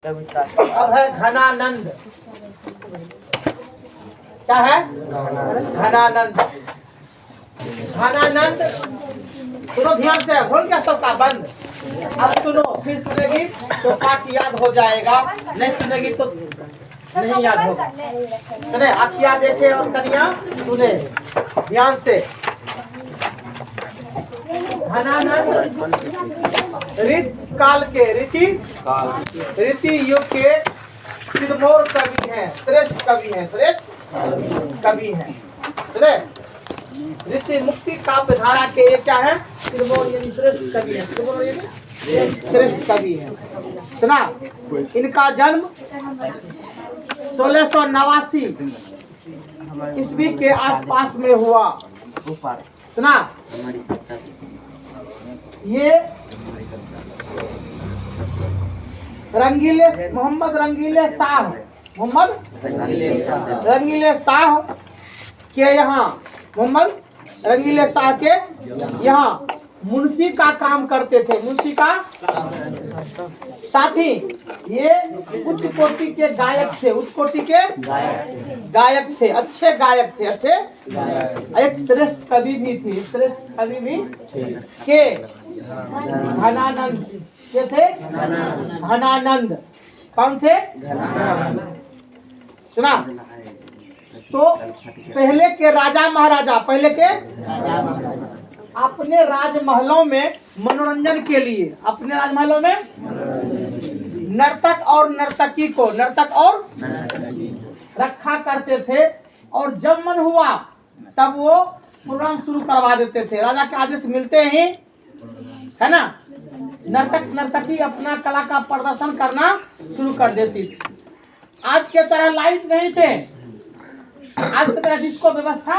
अब है घनानंद। क्या है? घनानंद। घनानंद सुनो ध्यान से, बोल क्या सबका बंद। अब सुनो, फिर सुनेगी तो पाठ याद हो जाएगा, नहीं सुनेगी तो नहीं याद होगा। चले आखिया देखे और कन्या सुने ध्यान से। घनानंद ऋत काल के रीति युग के सिरमौर कवि हैं, श्रेष्ठ कवि हैं, श्रेष्ठ कवि हैं। चले ऋषि मुक्ति काव्य धारा के ये क्या है? सिरमौर यानी श्रेष्ठ कवि हैं, सिरमौर यानी श्रेष्ठ कवि हैं। सुना, इनका जन्म 1689 ईस्वी के आसपास में हुआ। सुना, ये मोहम्मद रंगीले शाह के यहाँ यहाँ मुंशी का काम करते थे। मुंशी का साथ ही ये उच्च कोटि के गायक थे, उच्च कोटि के गायक थे, अच्छे गायक थे, अच्छे एक श्रेष्ठ कवि भी थी, श्रेष्ठ कवि भी के घनानंद के थे। घनानंद कौन थे? सुना, तो पहले के राजा महाराजा अपने राजमहलों में मनोरंजन के लिए, अपने राजमहलों में नर्तक और नर्तकी रखा करते थे, और जब मन हुआ तब वो प्रोग्राम शुरू करवा देते थे। राजा के आदेश मिलते ही, है ना, नर्तक नर्तकी अपना कला का प्रदर्शन करना शुरू कर देती थी। आज के तरह लाइट नहीं थे, आज की तरह डिस्को व्यवस्था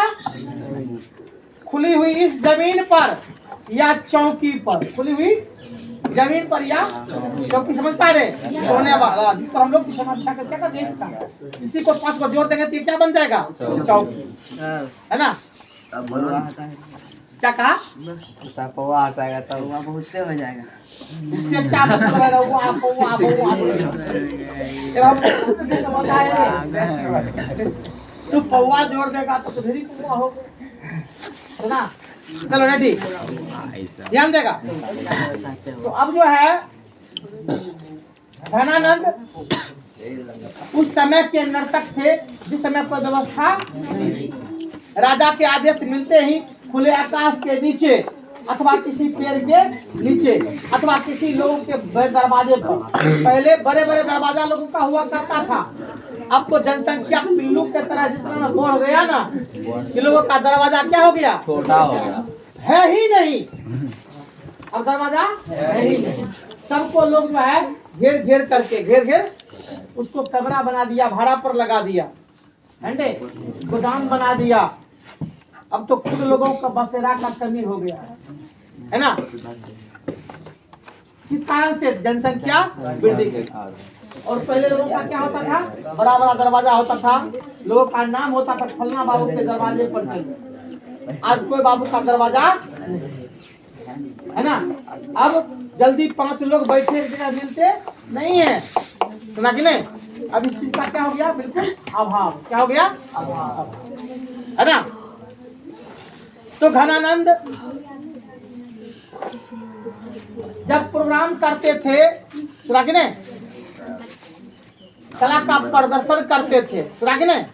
खुली हुई इस जमीन पर या चौकी पर, खुली हुई जमीन पर या चौकी, समझता रहे, सोने वाला जिस पर हम लोग की समस्या का क्या देश का, इसी को 5 को जोड़ देंगे तो क्या बन जाएगा? चौकी, है ना। क्या कहा? पौवा आ जाएगा तो वो बहुत हो जाएगा। इससे क्या मतलब है? तू पौवा जोड़ देगा तो फिर पौवा होगा ना। चलो रेडी, ध्यान देगा। तो अब जो है घनानंद उस समय के नर्तक थे जिस समय पर व्यवस्था राजा के आदेश मिलते ही खुले आकाश के नीचे अथवा किसी पेड़ के नीचे अथवा किसी लोगों के दरवाजे पर, पहले बड़े बड़े दरवाजा लोगों का हुआ करता था। अब तो जनसंख्या पिल्लू के तरह जितना बढ़ गया ना, कि लोगों का दरवाजा क्या हो गया? छोटा हो गया, है ही नहीं। अब दरवाजा है ही नहीं, सबको लोग जो है घेर करके उसको कमरा बना दिया, भाड़ा पर लगा दिया, गोदाम बना दिया। अब तो खुद लोगों का बसेरा का कमी हो गया है ना। किस कारण से? जनसंख्या वृद्धि के। और पहले लोगों का क्या होता था? बड़ा बड़ा दरवाजा होता था, लोगों का नाम होता था फलना बाबू के दरवाजे पर चल। आज कोई बाबू का दरवाजा है ना। अब जल्दी 5 लोग बैठे जगह मिलते नहीं है, सुना कि नहीं। अब इस चीज का क्या हो गया? बिल्कुल अभाव। क्या हो गया? अभाव, है ना। तो घनानंद जब प्रोग्राम करते थे, सुना कि नहीं, कला का प्रदर्शन करते थे, सुना कि नहीं,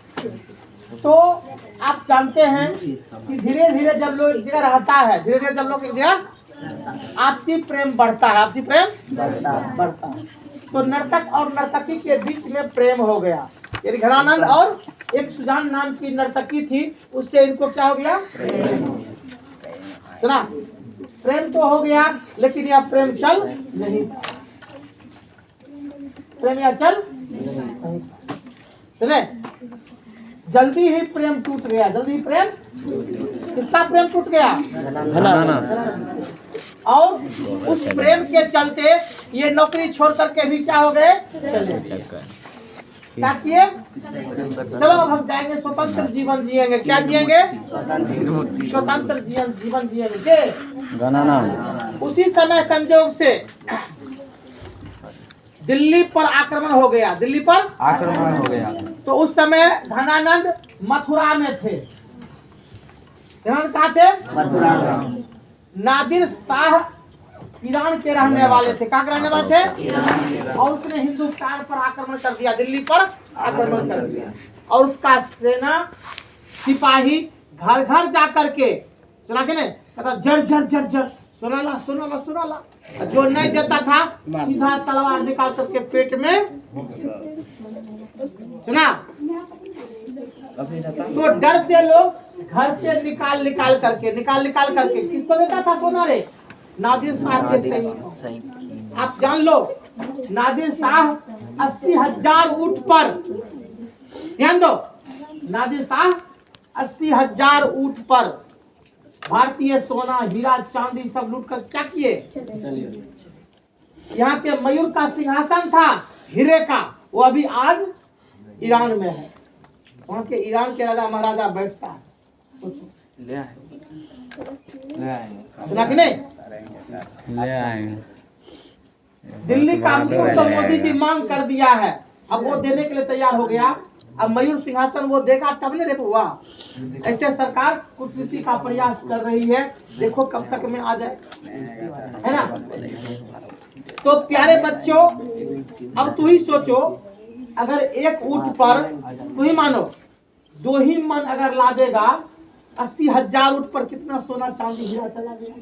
तो आप जानते हैं कि धीरे धीरे जब लोग एक जगह रहता है, धीरे धीरे जब लोग एक जगह आपसी प्रेम बढ़ता है, आपसी प्रेम बढ़ता है। तो नर्तक और नर्तकी के बीच में प्रेम हो गया। यदि घनानंद और एक सुजान नाम की नर्तकी थी, उससे इनको क्या हो गया? सुना, प्रेम तो हो गया, लेकिन यह प्रेम चल नहीं, प्रेम यह चल नहीं, सुने, जल्दी ही प्रेम टूट गया, जल्दी ही प्रेम। किसका प्रेम टूट गया? और उस प्रेम के चलते ये नौकरी छोड़ करके भी क्या हो गए? चले। क्या किए? चलो अब हम जाएंगे, स्वतंत्र जीवन जिएंगे। क्या जिएंगे? स्वतंत्र जीवन जिएंगे। उसी समय संयोग से दिल्ली पर आक्रमण हो गया, दिल्ली पर आक्रमण हो गया। तो उस समय धनानंद मथुरा में थे। धनानंद कहाँ थे? मथुरा में। नादिर शाह ईरान के रहने वाले थे। कहाँ के रहने वाले थे? और उसने हिंदुस्तान पर आक्रमण कर दिया, दिल्ली पर आक्रमण कर दिया। और उसका सेना सिपाही घर घर जा करके, सुना के नहीं, कहता जड़ जड़ जड़ जड़, सुनाला सुनाला सुनाला, जो नहीं देता था सीधा तलवार निकाल करके पेट में, सुना। तो डर से लोग घर से निकाल करके किसको देता था सोना रे? नादिर शाह के सैनिकों। आप जान लो, नादिर शाह 80,000 ऊंट पर, ध्यान दो, नादिर शाह 80,000 ऊंट पर भारतीय सोना हीरा चांदी सब लूट कर क्या किए? यहाँ के मयूर का सिंहासन था हीरे का, वो अभी आज ईरान में है। वहाँ के ईरान के राजा महाराजा बैठता है, सोचो। सुना कि नहीं? ले आएंगे। दिल्ली का मुकुट तो मोदी जी मांग कर दिया है, अब वो देने के लिए तैयार हो गया। अब मयूर सिंहासन वो देगा तब नहीं देखो हुआ। ऐसे सरकार कूटनीति का प्रयास कर रही है, देखो कब तक में आ जाए, है ना। तो प्यारे बच्चों, अब तू ही सोचो, अगर एक ऊंट पर तू ही मानो 2 ही मन अगर ला देगा, 80,000 ऊंट पर कितना सोना चांदी हीरा चला गया?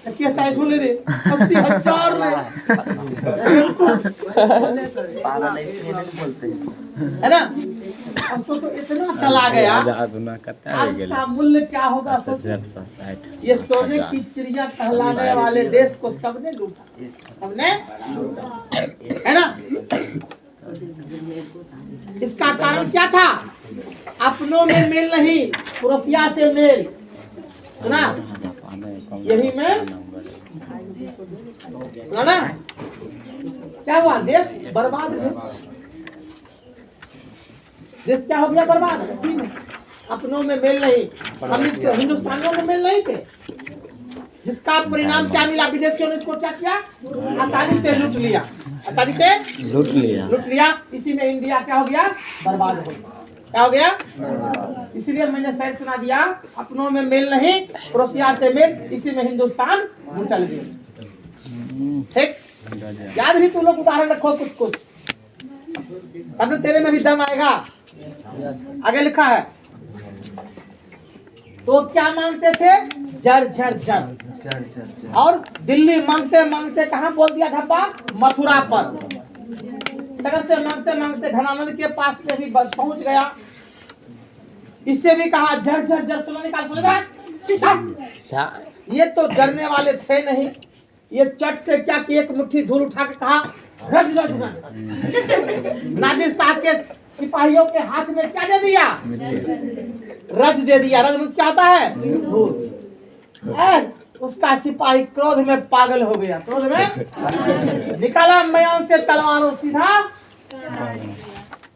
क्या साइज हो ले रे? 80,000 है ना। अब तो इतना चला गया, आज का मूल्य क्या होगा सोचो। ये सोने की चिड़िया कहलाने वाले देश को सबने लूटा, सबने, है ना। इसका कारण क्या था? अपनों में मेल नहीं, पड़ोसिया से मेल, सुना। यही में ना क्या हुआ? देश बर्बाद है, देश क्या हो गया? बर्बाद। इसी में अपनों में मेल नहीं, हम हिंदुस्तानियों में मेल नहीं थे, जिसका परिणाम क्या मिला? विदेशियों ने इसको क्या किया? आसानी से लूट लिया, आसानी से लूट लिया। इसी में इंडिया क्या हो गया? बर्बाद हो गया। क्या हो गया? इसलिए मैंने शायद सुना दिया, अपनों में मेल नहीं, पड़ोसिया से मेल, इसी में हिंदुस्तान लूटल गया। ठीक, याद भी तुम लोग उदाहरण रखो कुछ कुछ, तब तो तेरे में भी दम आएगा। आगे लिखा है, तो क्या मांगते थे? जर झर झर। और दिल्ली मांगते मांगते कहाँ बोल दिया धब्बा? मथुरा पर। सगर से मांगते मांगते धनानंद के पास में भी पहुंच गया। इससे भी कहा झर झर झर, सोना निकाल, सोना। ये तो डरने वाले थे नहीं, ये चट से क्या कि एक मुट्ठी धूल उठा के कहा रज रज रज। नादिर शाह के सिपाहियों के हाथ में क्या दे दिया? रज दे दिया। रज में क्या होता है? धूल। उसका सिपाही क्रोध में पागल हो गया, क्रोध में निकाला मयान से तलवार, सीधा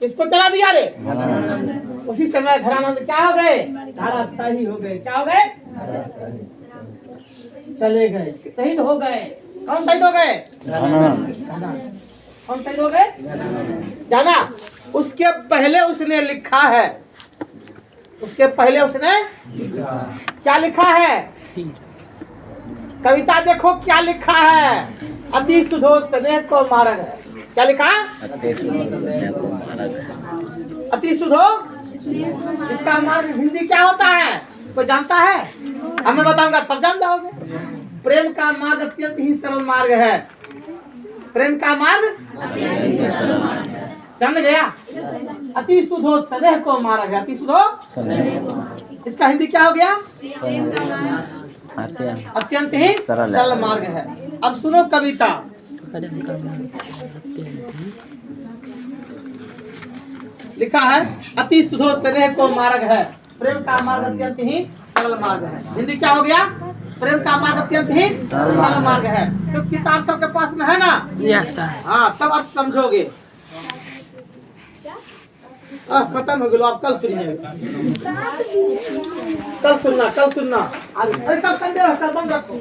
किसको चला दिया रे? उसी समय धनानंद क्या हो गए? धराशायी हो गए। क्या हो गए? चले गए, शहीद हो गए। कौन शहीद हो गए? कौन शहीद हो गए? जाना। उसके पहले उसने लिखा है, उसके पहले उसने क्या लिखा है? कविता देखो क्या लिखा है, अति सुधो स्नेह को मारग है। क्या लिखा? अति सुधो, इसका मार्ग हिंदी क्या होता है? कोई जानता है? हमें बताऊंगा सब जान जाओगे। प्रेम का मार्ग अत्यंत ही सरल मार्ग है। प्रेम का मार्ग जान गया? अति सुधो स्नेह को मारग है, अति सुधो। इसका हिंदी क्या हो गया? अत्यंत ही सरल मार्ग है। अब सुनो कविता। लिखा है अति सुधो स्नेह को मार्ग है, प्रेम का मार्ग अत्यंत ही सरल मार्ग है। हिंदी क्या हो गया? प्रेम का मार्ग अत्यंत ही सरल मार्ग है। तो किताब सबके पास में है ना? Yes sir. हाँ, तब आप समझोगे। खत्म हो गया, आप कल सुनिए, कल सुनना, कल सुनना। अरे कल संडे, कल बंद रखो।